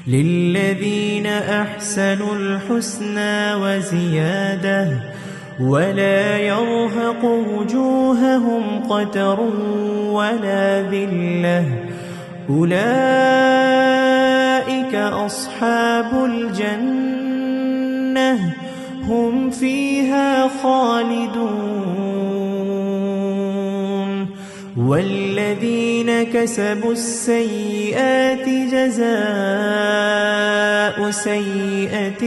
للذين أحسنوا الحسنى وزيادة ولا يرهق وجوههم قتر ولا ذلة أولئك أصحاب الجنة هم فيها خالدون والذين كسبوا السيئات جزاء سيئة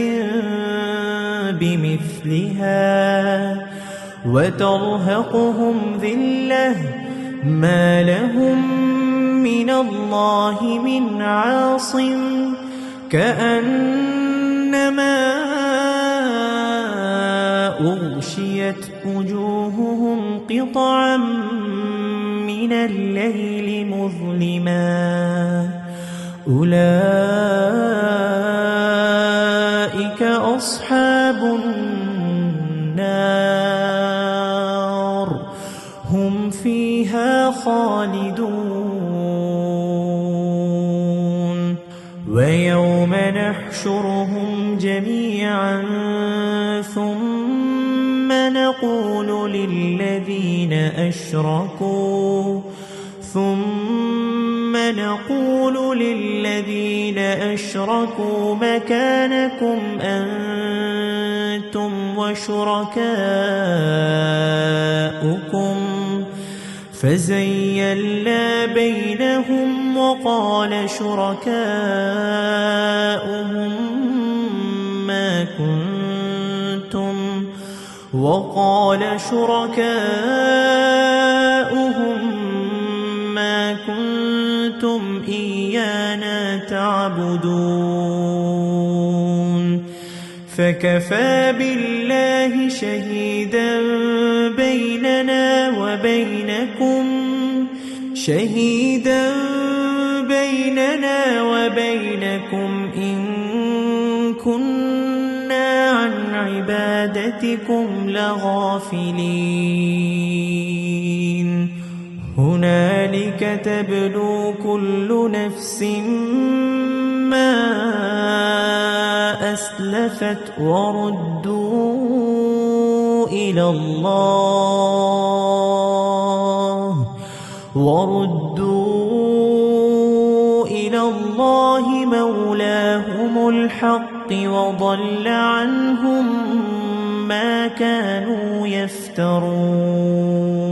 بمثلها وترهقهم ذلة ما لهم من الله من عاصم كأنما أغشيت وجوههم قطعا من الليل مظلما أولئك أصحاب النار هم فيها خالدون ويوم نحشرهم جميعا ثم نقول للذين أشركوا مكانكم أنتم وشركاؤكم فزيّلنا بينهم وقال شركاؤهم ما كنتم إيانا تعبدون فكفى بالله شهيدا بيننا وبينكم إن كنا عن عبادتكم لغافلين هنالك تبلو كل نفس ما أسلفت وردوا إلى الله مولاهم الحق وضل عنهم ما كانوا يفترون